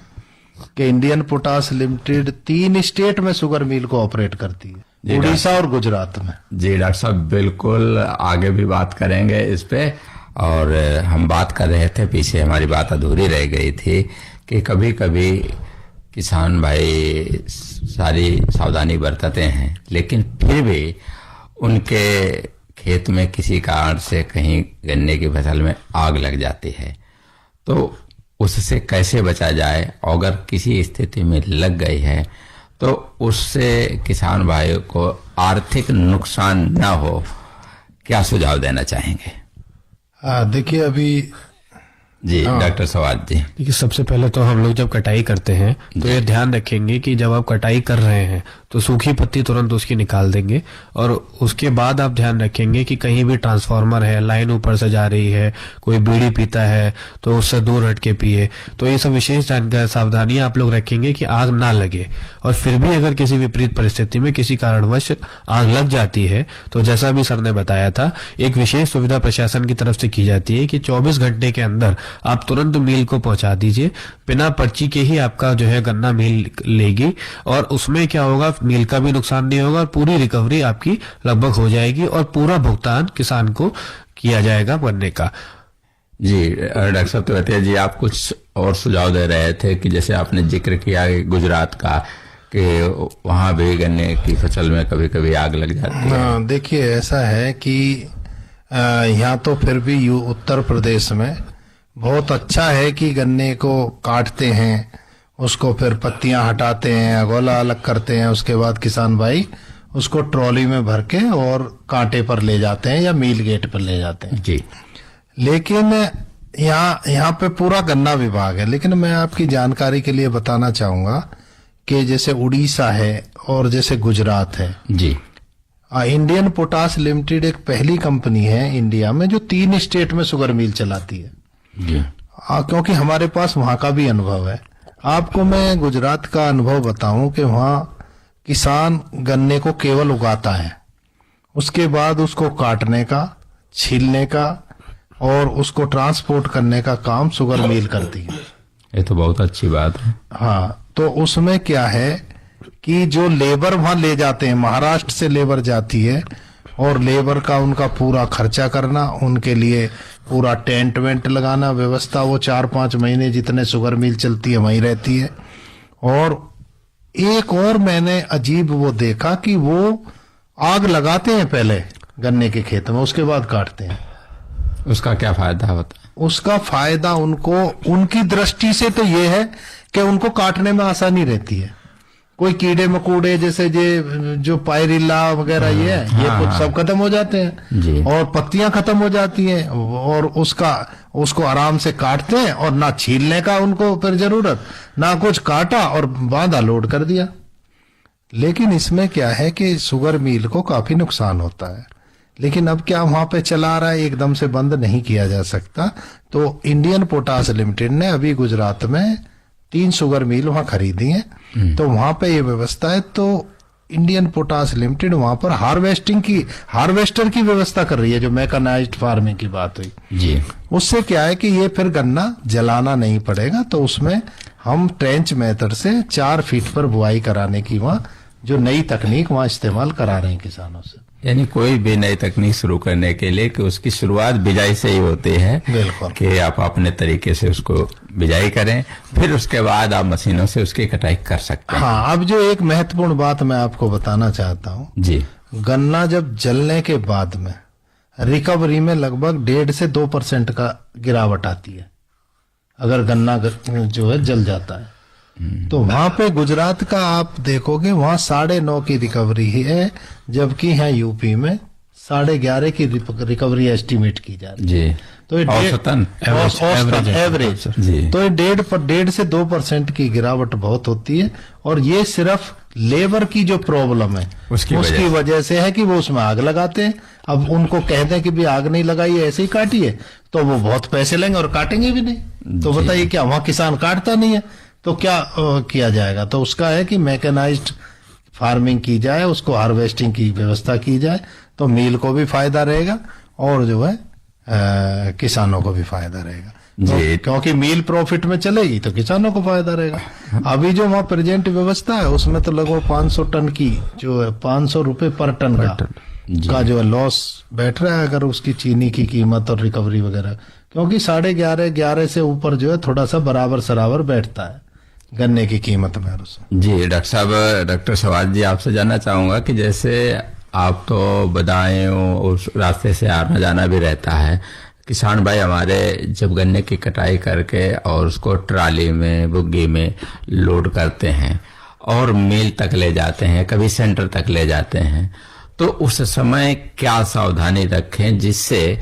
कि इंडियन पोटास लिमिटेड 3 स्टेट में शुगर मिल को ऑपरेट करती है, उड़ीसा और गुजरात में। जी डॉक्टर साहब, बिल्कुल आगे भी बात करेंगे इस पे। और हम बात कर रहे थे, पीछे हमारी बात अधूरी रह गई थी कि कभी कभी किसान भाई सारी सावधानी बरतते हैं लेकिन फिर भी उनके खेत में किसी कारण से कहीं गन्ने की फसल में आग लग जाती है, तो उससे कैसे बचा जाए। अगर किसी स्थिति में लग गई है तो उससे किसान भाइयों को आर्थिक नुकसान न हो, क्या सुझाव देना चाहेंगे? देखिए अभी जी डॉक्टर सवाद जी, देखिए सबसे पहले तो हम लोग जब कटाई करते हैं तो ये ध्यान रखेंगे कि जब आप कटाई कर रहे हैं तो सूखी पत्ती तुरंत उसकी निकाल देंगे। और उसके बाद आप ध्यान रखेंगे कि कहीं भी ट्रांसफार्मर है, लाइन ऊपर से जा रही है, कोई बीड़ी पीता है तो उससे दूर हट के पिए। तो ये सब विशेष सावधानियां आप लोग रखेंगे कि आग ना लगे। और फिर भी अगर किसी विपरीत परिस्थिति में किसी कारणवश आग लग जाती है तो जैसा भी सर ने बताया था, एक विशेष सुविधा प्रशासन की तरफ से की जाती है कि 24 घंटे के अंदर आप तुरंत मिल को पहुंचा दीजिए। बिना पर्ची के ही आपका जो है गन्ना मिल लेगी और उसमें क्या होगा, मिल का भी नुकसान नहीं होगा और पूरी रिकवरी आपकी लगभग हो जाएगी और पूरा भुगतान किसान को किया जाएगा गन्ने का। जी डॉक्टर साहब तेवतिया जी, आप कुछ और सुझाव दे रहे थे कि जैसे आपने जिक्र किया गुजरात का कि वहां भी गन्ने की फसल में कभी कभी आग लग जाती है। देखिए ऐसा है कि यहाँ तो फिर भी उत्तर प्रदेश में बहुत अच्छा है कि गन्ने को काटते हैं, उसको फिर पत्तियां हटाते हैं, अगोला अलग करते हैं, उसके बाद किसान भाई उसको ट्रॉली में भर के और कांटे पर ले जाते हैं या मील गेट पर ले जाते हैं जी। लेकिन यहाँ पे पूरा गन्ना विभाग है। लेकिन मैं आपकी जानकारी के लिए बताना चाहूंगा कि जैसे उड़ीसा है और जैसे गुजरात है जी, इंडियन पोटास लिमिटेड एक पहली कंपनी है इंडिया में जो 3 स्टेट में शुगर मिल चलाती है जी। क्योंकि हमारे पास वहां का भी अनुभव है। आपको मैं गुजरात का अनुभव बताऊं कि वहां किसान गन्ने को केवल उगाता है, उसके बाद उसको काटने का, छीलने का और उसको ट्रांसपोर्ट करने का काम शुगर मिल करती है। ये तो बहुत अच्छी बात है। हाँ, तो उसमें क्या है कि जो लेबर वहां ले जाते हैं, महाराष्ट्र से लेबर जाती है और लेबर का उनका पूरा खर्चा करना, उनके लिए पूरा टेंट वेंट लगाना, व्यवस्था वो 4-5 महीने जितने शुगर मिल चलती है वहीं रहती है। और एक और मैंने अजीब वो देखा कि वो आग लगाते हैं पहले गन्ने के खेत में, उसके बाद काटते हैं। उसका क्या फायदा होता है? उसका फायदा उनको, उनकी दृष्टि से तो ये है कि उनको काटने में आसानी रहती है। कोई कीड़े मकोड़े जैसे जो पायरिल्ला वगैरह ये कुछ सब खत्म हो जाते हैं और पत्तियां खत्म हो जाती हैं और उसको आराम से काटते हैं और ना छीलने का उनको फिर जरूरत, ना कुछ काटा और बांधा लोड कर दिया। लेकिन इसमें क्या है कि शुगर मिल को काफी नुकसान होता है। लेकिन अब क्या वहां पे चला रहा है, एकदम से बंद नहीं किया जा सकता। तो इंडियन पोटास लिमिटेड ने अभी गुजरात में 3 शुगर मिल वहां खरीदी हैं, तो वहां पे ये व्यवस्था है। तो इंडियन पोटास लिमिटेड वहां पर हार्वेस्टर की व्यवस्था कर रही है, जो मैकेनाइज्ड फार्मिंग की बात हुई जी। उससे क्या है कि ये फिर गन्ना जलाना नहीं पड़ेगा। तो उसमें हम ट्रेंच मेथड से 4 फीट पर बुआई कराने की वहां जो नई तकनीक वहां इस्तेमाल करा रहे हैं किसानों से। यानी कोई भी नई तकनीक शुरू करने के लिए कि उसकी शुरुआत बिजाई से ही होती है। बिल्कुल। कि आप अपने तरीके से उसको बिजाई करें, फिर उसके बाद आप मशीनों से उसकी कटाई कर सकते हैं। हाँ, अब जो एक महत्वपूर्ण बात मैं आपको बताना चाहता हूँ जी, गन्ना जब जलने के बाद में रिकवरी में लगभग 1.5 से 2% का गिरावट आती है अगर गन्ना जो है जल जाता है। तो वहां पे गुजरात का आप देखोगे वहां 9.5 की रिकवरी है, जबकि यहाँ यूपी में 11.5 की रिकवरी एस्टिमेट की जा रही है। जी, तो ये औसतन एवरेज जी। तो ये 1.5 से 2% की गिरावट बहुत होती है, और ये सिर्फ लेबर की जो प्रॉब्लम है उसकी वजह से है कि वो उसमें आग लगाते हैं। अब उनको कहते हैं कि भी आग नहीं लगाई, ऐसे ही काटिए, तो वो बहुत पैसे लेंगे और काटेंगे भी नहीं। तो बताइए क्या वहां किसान काटता नहीं है, तो क्या किया जाएगा? तो उसका है कि मैकेनाइज्ड फार्मिंग की जाए, उसको हार्वेस्टिंग की व्यवस्था की जाए, तो मिल को भी फायदा रहेगा और जो है किसानों को भी फायदा रहेगा। तो क्योंकि मिल प्रॉफिट में चलेगी तो किसानों को फायदा रहेगा। अभी जो वहां प्रेजेंट व्यवस्था है उसमें तो लगभग 500 टन की जो है 500 रुपए पर टन का जो है लॉस बैठ रहा है, अगर उसकी चीनी की कीमत और रिकवरी वगैरह, क्योंकि 11.5 से ऊपर जो है थोड़ा सा बराबर सराबर बैठता है गन्ने की कीमत में। जी डॉक्टर साहब, डॉक्टर सवाल जी आपसे जानना चाहूंगा कि जैसे आप तो बदायूं उस रास्ते से आना जाना भी रहता है, किसान भाई हमारे जब गन्ने की कटाई करके और उसको ट्राली में बुग्गी में लोड करते हैं और मिल तक ले जाते हैं, कभी सेंटर तक ले जाते हैं, तो उस समय क्या सावधानी रखें जिससे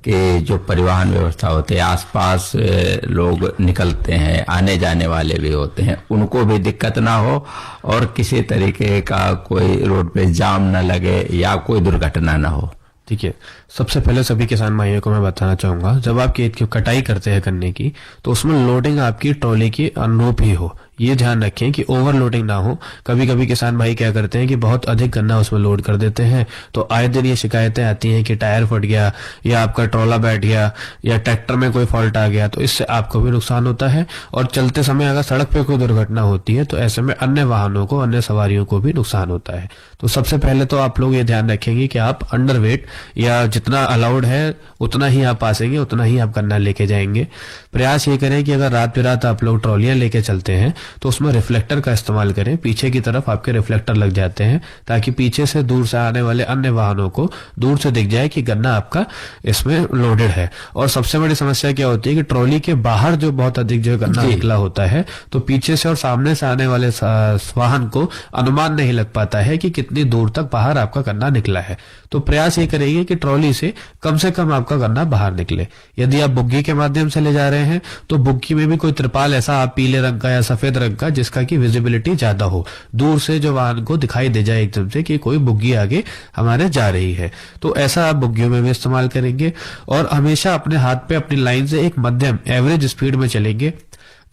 कि जो परिवहन व्यवस्था होती है, आसपास लोग निकलते हैं, आने जाने वाले भी होते हैं, उनको भी दिक्कत ना हो और किसी तरीके का कोई रोड पे जाम ना लगे या कोई दुर्घटना ना हो? ठीक है, सबसे पहले सभी किसान भाइयों को मैं बताना चाहूंगा, जब आप खेत की कटाई करते हैं गन्ने की, तो उसमें लोडिंग आपकी ट्रॉली की अनुरूप ही हो। ये ध्यान रखें कि ओवरलोडिंग ना हो। कभी कभी किसान भाई क्या करते हैं कि बहुत अधिक गन्ना उसमें लोड कर देते हैं, तो आए दिन ये शिकायतें आती हैं कि टायर फट गया या आपका ट्रॉला बैठ गया या ट्रैक्टर में कोई फॉल्ट आ गया, तो इससे आपको भी नुकसान होता है और चलते समय अगर सड़क पे कोई दुर्घटना होती है तो ऐसे में अन्य वाहनों को, अन्य सवारियों को भी नुकसान होता है। तो सबसे पहले तो आप लोग ये ध्यान रखेंगे कि आप अंडर वेट या जितना अलाउड है उतना ही आप पासेंगे, उतना ही आप गन्ना लेके जाएंगे। प्रयास ये करें कि अगर रात बिरात आप लोग ट्रॉलियां लेके चलते हैं तो उसमें रिफ्लेक्टर का इस्तेमाल करें। पीछे की तरफ आपके रिफ्लेक्टर लग जाते हैं ताकि पीछे से दूर से आने वाले अन्य वाहनों को दूर से दिख जाए कि गन्ना आपका इसमें लोडेड है। और सबसे बड़ी समस्या क्या होती है कि ट्रॉली के बाहर जो बहुत अधिक जो गन्ना निकला होता है, तो पीछे से और सामने से आने वाले वाहन को अनुमान नहीं लग पाता है कि कितनी दूर तक बाहर आपका गन्ना निकला है। तो प्रयास ये करेंगे कि ट्रॉली से कम आपका गन्ना बाहर निकले। यदि आप बुग्गी के माध्यम से ले जा रहे हैं तो बुग्गी में भी कोई त्रिपाल ऐसा आप पीले रंग का या सफेद रंग का जिसका की विजिबिलिटी ज्यादा हो, दूर से जो वाहन को दिखाई दे जाए एकदम से कि कोई बुग्गी आगे हमारे जा रही है, तो ऐसा आप बुग्गियों में भी इस्तेमाल करेंगे। और हमेशा अपने हाथ पे अपनी लाइन से एक मध्यम एवरेज स्पीड में चलेंगे।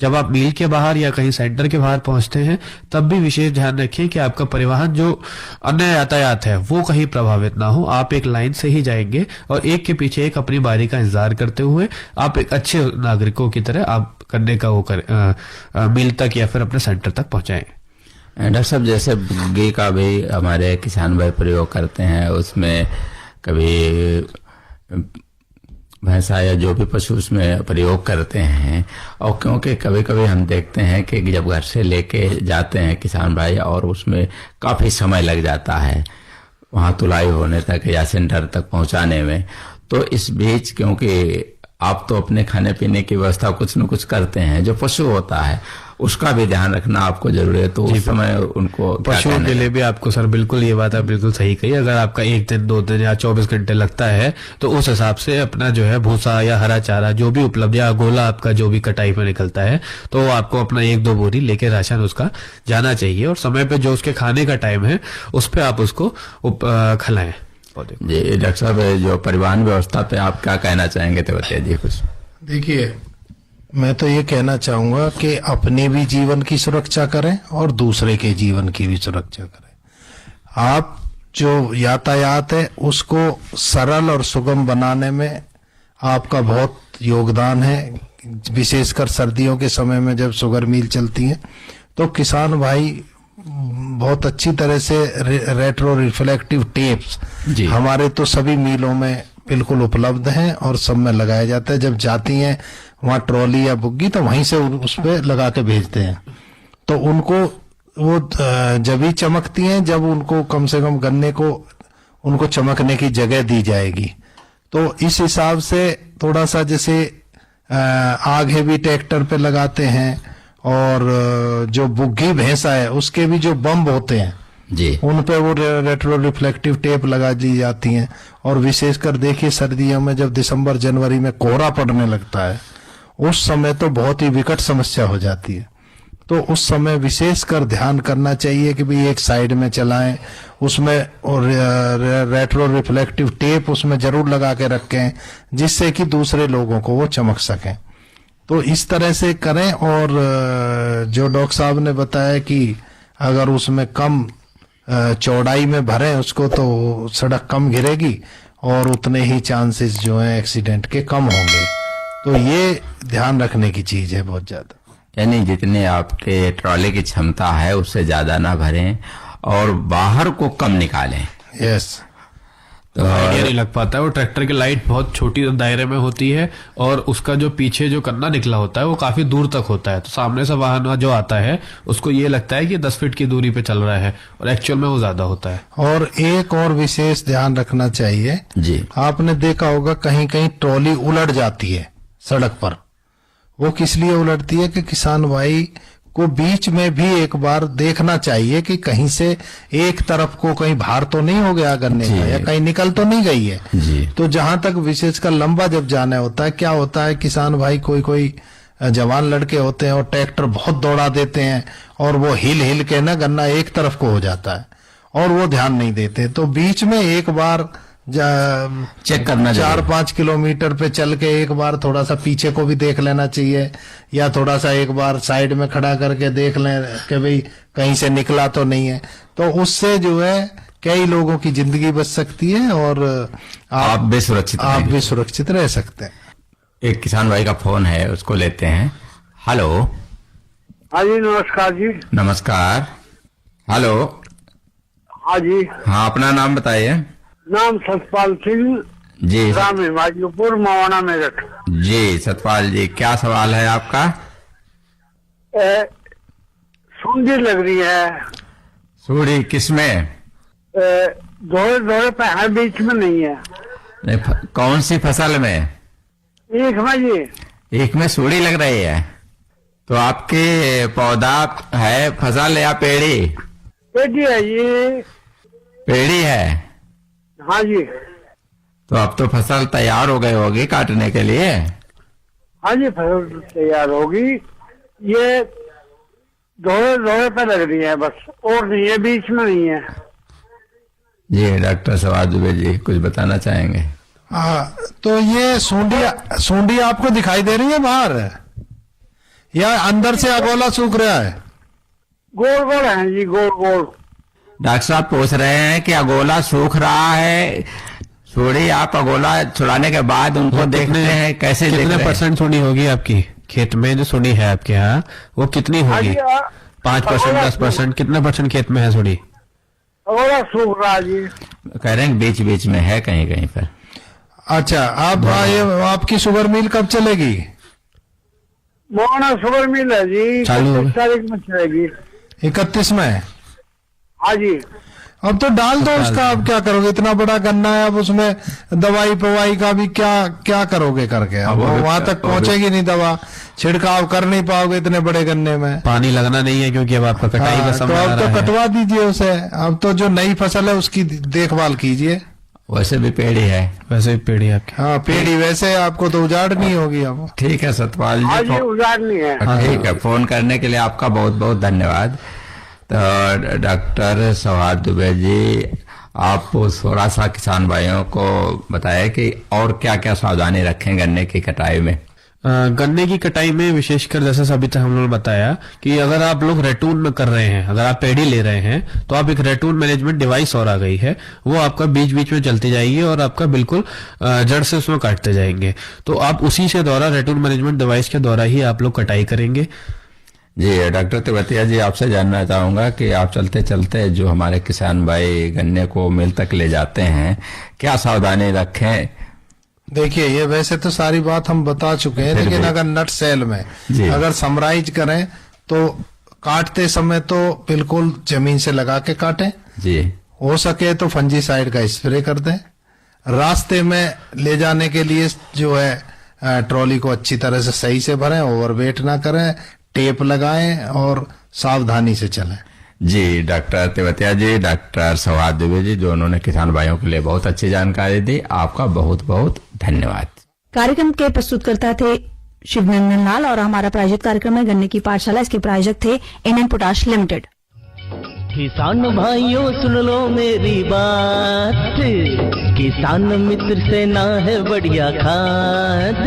जब आप मील के बाहर या कहीं सेंटर के बाहर पहुंचते हैं तब भी विशेष ध्यान रखिए कि आपका परिवहन जो अन्य यातायात है वो कहीं प्रभावित ना हो। आप एक लाइन से ही जाएंगे और एक के पीछे एक अपनी बारी का इंतजार करते हुए आप एक अच्छे नागरिकों की तरह आप गन्ने का वो मील तक या फिर अपने सेंटर तक पहुंचाएं। डॉक्टर साहब, जैसे बुग्गी का भी हमारे किसान भाई प्रयोग करते हैं, उसमें कभी भैंसा या जो भी पशु उसमें प्रयोग करते हैं, और क्योंकि कभी कभी हम देखते हैं कि जब घर से लेके जाते हैं किसान भाई और उसमें काफी समय लग जाता है वहां तुलाई होने तक या सेंटर तक पहुंचाने में, तो इस बीच क्योंकि आप तो अपने खाने पीने की व्यवस्था कुछ न कुछ करते हैं, जो पशु होता है उसका भी ध्यान रखना आपको जरूरी है, तो उस समय उनको पशुओं के लिए भी आपको सर बिल्कुल ये बात आप बिल्कुल सही कही। अगर आपका 1 दिन 2 दिन या 24 घंटे लगता है तो उस हिसाब से अपना जो है भूसा या हरा चारा जो भी उपलब्ध या गोला आपका जो भी कटाई में निकलता है तो आपको अपना 1-2 बोरी लेके राशन उसका जाना चाहिए और समय पे जो उसके खाने का टाइम है उस पर आप उसको खिलाएं। जी डॉक्टर साहब, जो परिवहन व्यवस्था पे आप क्या कहना चाहेंगे तो बताइए जी कुछ। देखिए, मैं तो ये कहना चाहूंगा कि अपने भी जीवन की सुरक्षा करें और दूसरे के जीवन की भी सुरक्षा करें। आप जो यातायात है उसको सरल और सुगम बनाने में आपका बहुत योगदान है, विशेषकर सर्दियों के समय में जब शुगर मिल चलती है तो किसान भाई बहुत अच्छी तरह से रेट्रो रिफ्लेक्टिव टेप्स जी। हमारे तो सभी मिलों में बिल्कुल उपलब्ध हैं और सब में लगाया जाता है। जब जाती हैं वहाँ ट्रॉली या बुग्गी तो वहीं से उस पे लगा के भेजते हैं। तो उनको वो जब ही चमकती हैं जब उनको कम से कम गन्ने को उनको चमकने की जगह दी जाएगी। तो इस हिसाब से थोड़ा सा जैसे आग भी ट्रैक्टर पे लगाते हैं और जो बुग्गी भैंसा है उसके भी जो बम्ब होते हैं जी, उन पे वो रेट्रो रिफ्लेक्टिव टेप लगा दी जाती हैं। और विशेषकर देखिए सर्दियों में जब दिसंबर जनवरी में कोहरा पड़ने लगता है उस समय तो बहुत ही विकट समस्या हो जाती है। तो उस समय विशेषकर ध्यान करना चाहिए कि भाई एक साइड में चलाएं, उसमें और रेट्रो रिफ्लेक्टिव टेप उसमें जरूर लगा के रखें जिससे कि दूसरे लोगों को वो चमक सकें। तो इस तरह से करें। और जो डॉक्टर साहब ने बताया कि अगर उसमें कम चौड़ाई में भरें उसको तो सड़क कम घिरेगी और उतने ही चांसेस जो हैं एक्सीडेंट के कम होंगे। तो ये ध्यान रखने की चीज है बहुत ज्यादा। यानी जितने आपके ट्रॉली की क्षमता है उससे ज्यादा ना भरें और बाहर को कम निकालें। यस, तो आइडिया नहीं लग पाता है। वो ट्रैक्टर की लाइट बहुत छोटी दायरे में होती है और उसका जो पीछे जो कन्ना निकला होता है वो काफी दूर तक होता है। तो सामने से वाहन जो आता है उसको ये लगता है कि 10 फीट की दूरी पे चल रहा है और एक्चुअल में वो ज्यादा होता है। और एक और विशेष ध्यान रखना चाहिए जी, आपने देखा होगा कहीं कहीं ट्रॉली उलट जाती है सड़क पर। वो किस लिए उलटती है कि किसान भाई को बीच में भी एक बार देखना चाहिए कि कहीं से एक तरफ को कहीं भार तो नहीं हो गया गन्ने का या कहीं निकल तो नहीं गई है जी। तो जहां तक विशेषकर लंबा जब जाना होता है क्या होता है किसान भाई कोई जवान लड़के होते हैं और ट्रैक्टर बहुत दौड़ा देते हैं और वो हिल के ना गन्ना एक तरफ को हो जाता है और वो ध्यान नहीं देते। तो बीच में एक बार चेक करना 4-5 किलोमीटर पे चल के एक बार थोड़ा सा पीछे को भी देख लेना चाहिए या थोड़ा सा एक बार साइड में खड़ा करके देख लें कि भाई कहीं से निकला तो नहीं है। तो उससे जो है कई लोगों की जिंदगी बच सकती है और आप भी सुरक्षित रह सकते हैं। एक किसान भाई का फोन है उसको लेते हैं। हेलो। हाँ जी, नमस्कार जी। नमस्कार। हेलो। हाँ जी। हाँ, अपना नाम बताइए। नाम सतपाल सिंह जी। ग्राम हिमाचलपुर मवाना मेरठ। जी सतपाल जी, क्या सवाल है आपका? सूंडी लग रही है। सूढ़ी किसमें? दोहरे पे है, बीच में नहीं है। नहीं, कौन सी फसल में? एक में जी। एक में सूढ़ी लग रही है तो आपके पौधा है फसल या पेड़ी? पेड़ी है ये। पेड़ी है। हाँ जी। तो अब तो फसल तैयार हो गई होगी काटने के लिए? हाँ जी, फसल तैयार होगी। ये दोहरे पे लग रही है बस, और नहीं है, बीच में नहीं है। जी डॉक्टर सवार दुबे जी कुछ बताना चाहेंगे? हाँ, तो ये सूंडी आपको दिखाई दे रही है बाहर या अंदर से अगोला सूख रहा है? गोल गोल है जी, गोल गोल। डॉक्टर साहब पूछ रहे हैं कि अगोला सूख रहा है। सूढ़ी आप अगोला छुड़ाने के बाद उनको देखते हैं कैसे कितने परसेंट सूढ़ी होगी आपकी खेत में? जो सूढ़ी है आपके यहाँ वो कितनी होगी? 5%, 10%, कितने परसेंट खेत में है सूढ़ी? अगोला सूख रहा जी। कह रहे हैं बीच बीच में है कहीं कहीं पर। अच्छा, आप ये आपकी शुगर मिल कब चलेगी? मोहना शुगर मिल है जी, चालू 31 तारीख में चलेगी। 31 में? हाँ जी। अब तो डाल दो उसका, अब क्या करोगे? इतना बड़ा गन्ना है, अब उसमें दवाई पवाई का भी क्या करोगे करके? अब वहां तक पहुंचेगी नहीं दवा, छिड़काव कर नहीं पाओगे इतने बड़े गन्ने में। पानी लगना नहीं है क्योंकि अब आपका कटाई का समय तो आ अब रहा तो है। कटवा दीजिए उसे। अब तो जो नई फसल है उसकी देखभाल कीजिए। वैसे भी पेड़ी है। वैसे भी पेड़ी आपकी। हाँ, पेड़ी वैसे आपको तो उजाड़नी होगी अब। ठीक है सतपाल हाँ जी, जी, उजाड़नी है। ठीक है, फोन करने के लिए आपका बहुत बहुत धन्यवाद। तो डॉक्टर सवार दुबे जी, आप थोड़ा सा किसान भाइयों को बताएं कि और क्या क्या सावधानी रखें गन्ने की कटाई में। गन्ने की कटाई में विशेषकर जैसे अभी तक हम लोगों ने बताया कि अगर आप लोग रेटून में कर रहे हैं, अगर आप पेड़ी ले रहे हैं तो आप एक रेटून मैनेजमेंट डिवाइस और आ गई है, वो आपका बीच बीच में चलती जाएगी और आपका बिल्कुल जड़ से उसमें काटते जाएंगे। तो आप उसी से द्वारा रेटून मैनेजमेंट डिवाइस के द्वारा ही आप लोग कटाई करेंगे। जी डॉक्टर तिवतिया जी, आपसे जानना चाहूंगा कि आप चलते चलते जो हमारे किसान भाई गन्ने को मिल तक ले जाते हैं, क्या सावधानी रखें? देखिए, ये वैसे तो सारी बात हम बता चुके हैं, लेकिन अगर नट सेल में अगर समराइज करें तो काटते समय तो बिल्कुल जमीन से लगा के काटें जी। हो सके तो फंजीसाइड का स्प्रे कर दें। रास्ते में ले जाने के लिए जो है ट्रॉली को अच्छी तरह से सही से भरें, ओवरवेट ना करें, टेप लगाएं और सावधानी से चलें। जी डॉक्टर तिवतिया जी, डॉक्टर सौहार्द दुबे जी, जो उन्होंने किसान भाइयों के लिए बहुत अच्छी जानकारी दी, आपका बहुत बहुत धन्यवाद। कार्यक्रम के प्रस्तुतकर्ता थे शिवनंदन लाल और हमारा प्रायोजित कार्यक्रम है गन्ने की पाठशाला। इसके प्रायोजक थे इंडियन पोटाश लिमिटेड। किसान भाइयों सुन लो मेरी बात, किसान मित्र से ना है बढ़िया खाद,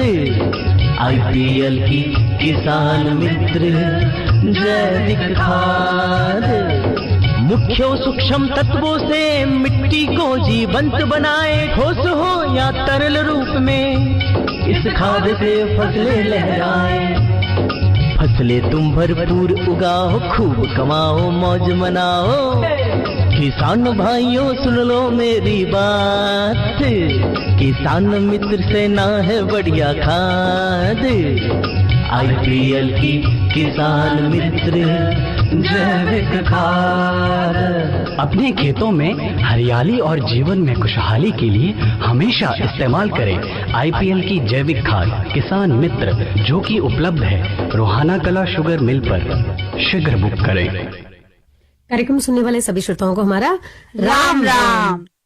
IPL की किसान मित्र जैविक खाद, मुख्य सूक्ष्म तत्वों से मिट्टी को जीवंत बनाए, ठोस हो या तरल रूप में इस खाद से फसलें लहराए। फसलें तुम भरपूर उगाओ, खूब कमाओ, मौज मनाओ। किसान भाइयों सुन लो मेरी बात, किसान मित्र से ना है बढ़िया खाद, IPL की किसान मित्र जैविक खाद। अपने खेतों में हरियाली और जीवन में खुशहाली के लिए हमेशा इस्तेमाल करें IPL की जैविक खाद किसान मित्र, जो कि उपलब्ध है रोहाना कला शुगर मिल पर। शीघ्र बुक करें। कार्यक्रम सुनने वाले सभी श्रोताओं को हमारा राम राम।